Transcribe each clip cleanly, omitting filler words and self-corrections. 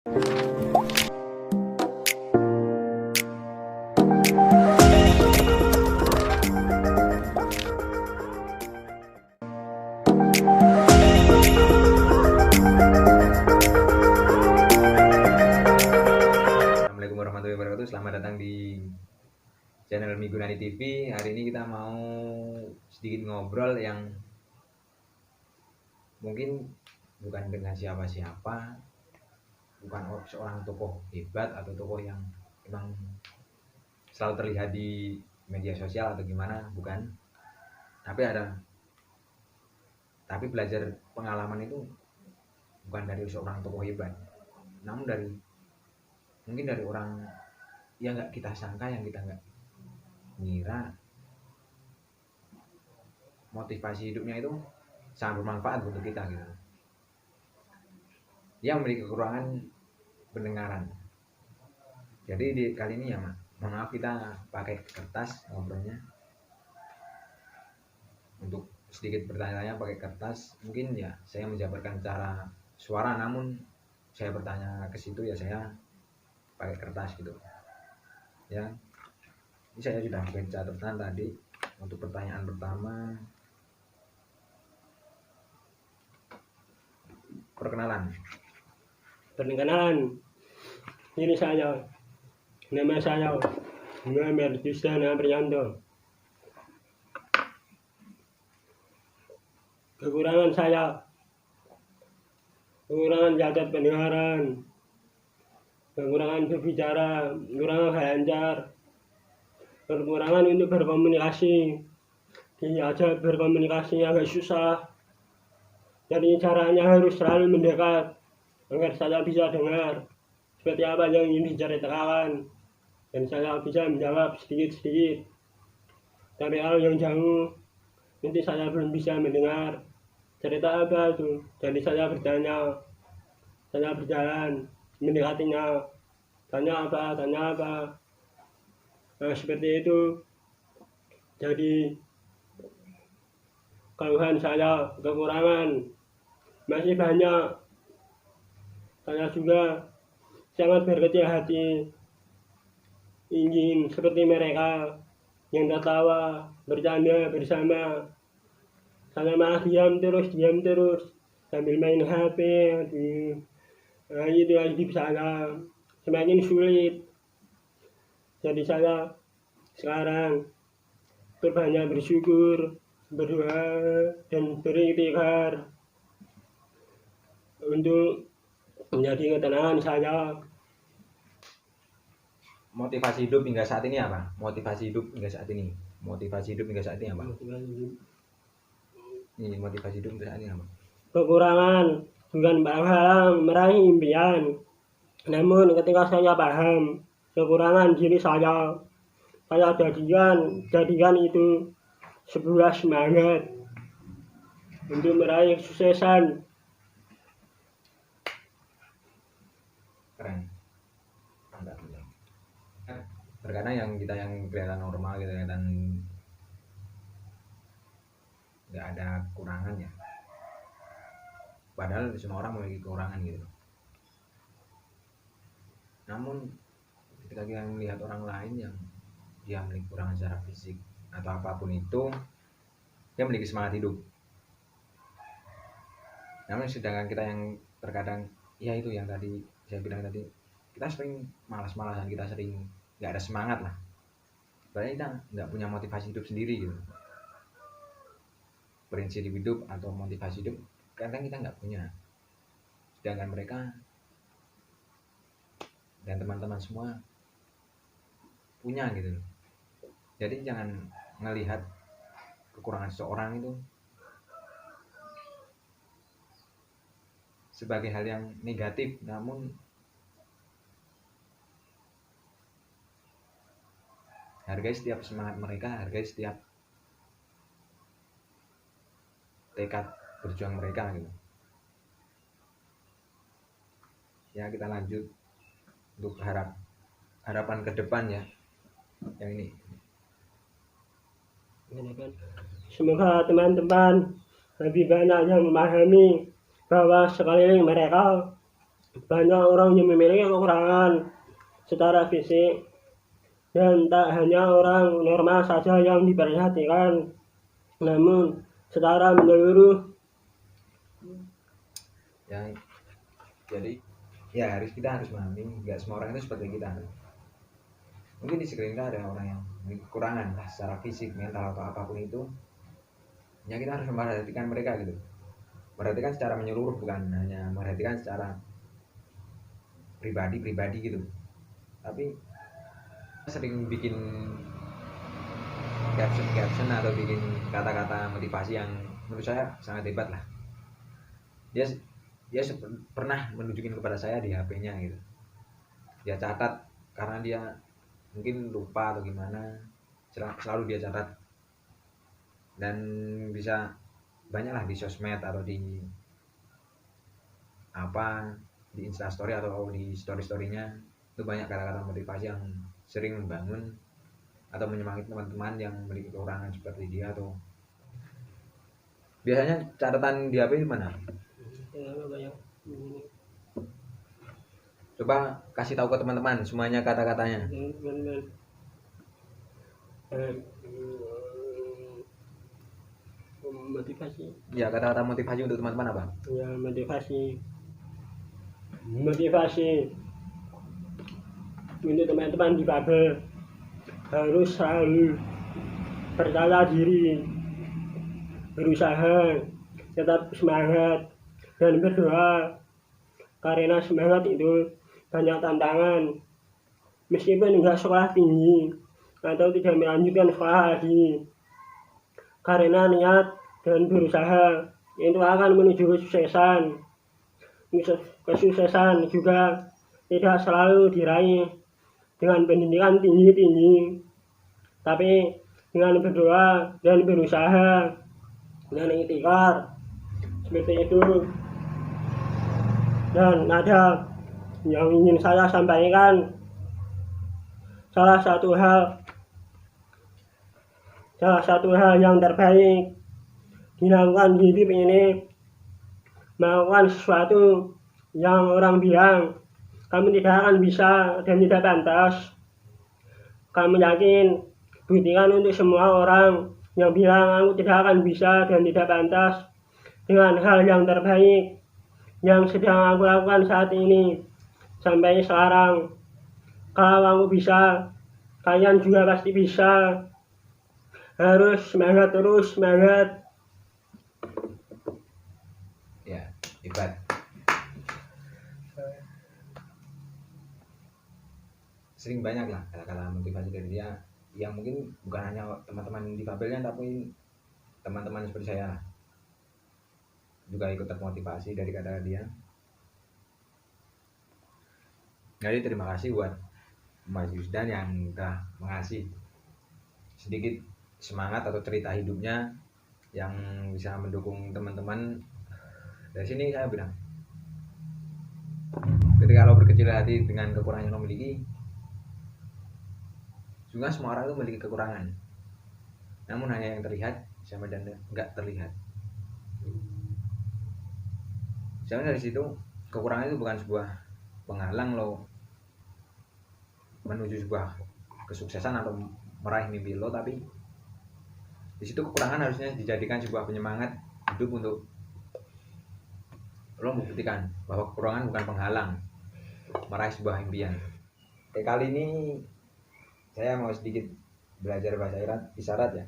Assalamualaikum warahmatullahi wabarakatuh. Selamat datang di channel Migunani TV. Hari ini kita mau sedikit ngobrol yang mungkin bukan dengan siapa-siapa, bukan seorang tokoh hebat atau tokoh yang memang selalu terlihat di media sosial atau gimana, bukan. Tapi belajar pengalaman itu bukan dari seorang tokoh hebat, namun mungkin dari orang yang nggak kita sangka, yang kita nggak ngira motivasi hidupnya itu sangat bermanfaat untuk kita gitu. Dia memiliki kekurangan pendengaran. Jadi kali ini ya maaf kita pakai kertas ngobrolnya. Untuk sedikit bertanya-tanya pakai kertas, mungkin ya saya menjabarkan cara suara, namun saya bertanya ke situ ya saya pakai kertas gitu. Ya, ini saya sudah bikin catatan tadi. Untuk pertanyaan pertama, perkenalan. Ini nama saya Muhammad Jusdan Aprianto. Kekurangan cacat pendengaran, kekurangan berbicara, kekurangan lancar, kekurangan untuk berkomunikasi. Diajak berkomunikasi agak susah. Jadi caranya harus selalu mendekat agar saya bisa dengar seperti apa yang ingin diceritakan dan saya bisa menjawab sedikit-sedikit. Tapi kalau yang jauh nanti saya belum bisa mendengar cerita apa itu. Jadi saya bertanya, saya berjalan mendekatinya, tanya apa. Nah, seperti itu. Jadi keluhan saya, kekurangan masih banyak. Saya juga sangat berkecil hati, ingin seperti mereka yang tertawa, bercanda bersama. Saya malah diam terus sambil main HP. Itu hidup saya semakin sulit. Jadi saya sekarang berbanyak bersyukur, berdoa dan berikhtiar untuk menjadi ketenangan saya. Motivasi hidup hingga saat ini apa? Motivasi hidup hingga saat ini apa? Ini motivasi hidup hingga saat ini apa? Kekurangan bukan paham meraih impian. Namun ketika saya paham kekurangan diri saya jadikan itu sebuah semangat untuk meraih kesuksesan. Keren. Terkadang yang kelihatan normal gitu, kelihatan nggak ada kekurangan ya. Padahal semua orang memiliki kekurangan gitu. Namun ketika kita melihat orang lain yang dia memiliki kekurangan secara fisik atau apapun itu, dia memiliki semangat hidup. Namun sedangkan kita yang terkadang ya itu yang tadi saya bilang tadi, kita sering malas-malasan, kita sering nggak ada semangat lah. Berarti kita nggak punya motivasi hidup sendiri gitu. Prinsip hidup atau motivasi hidup kadang kita nggak punya. Sedangkan mereka dan teman-teman semua punya gitu. Jadi jangan ngelihat kekurangan seseorang itu sebagai hal yang negatif, namun hargai setiap semangat mereka, hargai setiap tekad berjuang mereka gitu. Ya, kita lanjut untuk harapan ke depan ya. Yang ini. Semoga teman-teman lebih banyak yang memahami bahwa sekeliling mereka Banyak orang yang memiliki kekurangan secara fisik, dan tak hanya orang normal saja yang diperhatikan, namun secara menyeluruh. Ya, jadi ya kita harus memahami nggak semua orang itu seperti kita. Mungkin di sekeliling kita ada orang yang memiliki kekurangan lah secara fisik, mental atau apapun itu. Ya kita harus memperhatikan mereka gitu. Perhatikan secara menyeluruh, bukan hanya memperhatikan secara pribadi gitu. Tapi sering bikin caption atau bikin kata-kata motivasi yang menurut saya sangat hebat lah. Dia dia pernah menunjukin kepada saya di HP-nya gitu. Dia catat karena dia mungkin lupa atau gimana, selalu dia catat, dan bisa banyak lah di sosmed atau di apa, di Instastory atau di story-storynya itu banyak kata-kata motivasi yang sering membangun atau menyemangati teman-teman yang memiliki kekurangan seperti dia. Atau biasanya catatan di HP mana? Coba kasih tahu ke teman-teman semuanya kata-katanya. Motivasi. Ya, kata-kata motivasi untuk teman-teman apa? Ya, motivasi untuk teman-teman difabel harus selalu percaya diri, berusaha, tetap semangat, dan berdoa, karena semangat itu banyak tantangan. Meskipun enggak sekolah tinggi atau tidak melanjutkan sekolah lagi, karena niat dan berusaha itu akan menuju kesuksesan. Kesuksesan juga tidak selalu diraih dengan pendidikan tinggi, tapi dengan berdoa dan berusaha dengan ikhtiar, seperti itu. Dan ada yang ingin saya sampaikan, salah satu hal yang terbaik dilakukan di hidup ini, melakukan sesuatu yang orang bilang kamu tidak akan bisa dan tidak pantas. Kamu yakin, buktikan untuk semua orang yang bilang aku tidak akan bisa dan tidak pantas dengan hal yang terbaik yang sedang aku lakukan saat ini sampai sekarang. Kalau aku bisa, kalian juga pasti bisa. Harus semangat terus, semangat. Ya, hebat. Sering banyak lah kata-kata motivasi dari dia yang mungkin bukan hanya teman-teman difabelnya, tapi teman-teman seperti saya juga ikut termotivasi dari kata dia. Jadi terima kasih buat Mas Yusdan yang telah mengasih sedikit semangat atau cerita hidupnya yang bisa mendukung teman-teman. Dari sini saya bilang, ketika lo berkecil hati dengan kekurangan yang lo miliki, juga semua orang itu memiliki kekurangan, namun hanya yang terlihat sama dan enggak terlihat. Sebenarnya dari situ, kekurangan itu bukan sebuah penghalang lo menuju sebuah kesuksesan atau meraih mimpi lo, tapi di situ kekurangan harusnya dijadikan sebuah penyemangat hidup untuk lo membuktikan bahwa kekurangan bukan penghalang meraih sebuah impian. Kali ini saya mau sedikit belajar bahasa isyarat ya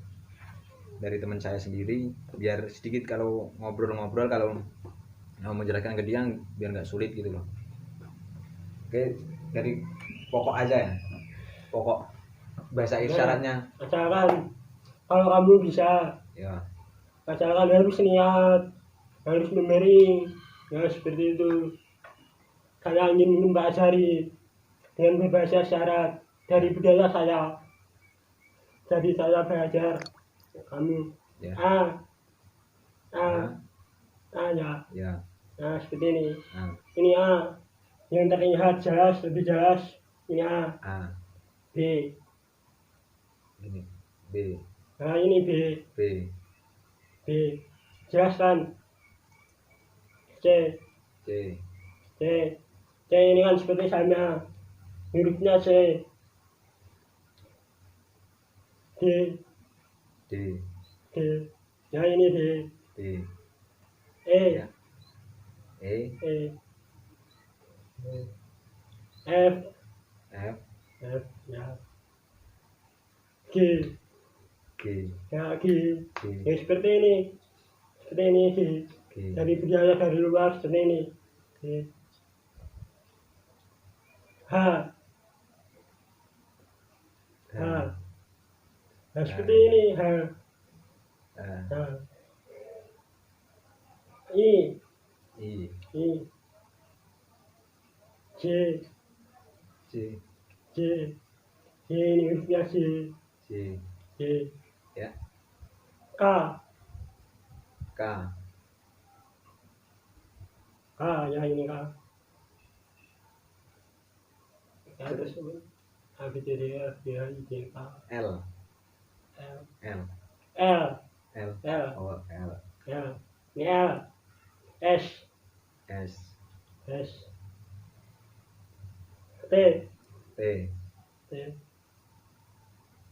dari teman saya sendiri, biar sedikit kalau ngobrol-ngobrol, kalau mau menjelaskan ke dia biar nggak sulit gitu loh. Oke, dari pokok aja ya, pokok bahasa isyaratnya. Asalkan kalau kamu bisa, Ya, asalkan harus niat, harus memberi, ya seperti itu. Saya ingin mempelajari dengan berbahasa isyarat dari budaya saya. Jadi saya belajar kamu ya, ya. ya, Nah, seperti ini. A, Ini A yang terlihat jelas, lebih jelas. Ini A. B. ini B, Nah, ini B. B, Jelas kan? C. C, C. C ini kan seperti sama. Hurufnya C. D. D. D. Ya ini D. D. E. Ya. E. E. F. F. F. Ya. G. G. Ya G. G. Ya seperti ini. Seperti ini G. G. Dari budaya dari luar seperti ini. G. H. H. Nah, seperti ini H. H. I. I. I. J. J. J. J ini hurufnya J. J. J. Ya. K. K. K ya ini K. Ya terus A B C D E F G H I J K L. L L. L L. L Oh, L. L ini L S S. S T T. T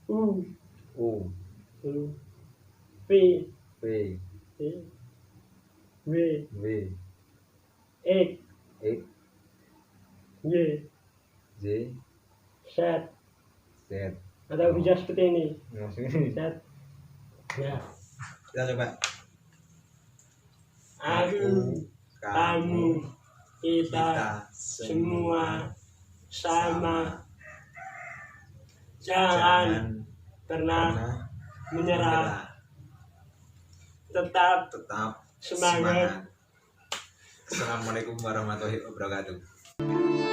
U U. U P P. P W W. X X. Y J. Z Z. atau bisa seperti ini Maksudnya. Z ya Kita coba. aku kamu kita semua sama jangan pernah menyerah tetap tetap semangat. Assalamualaikum warahmatullahi wabarakatuh.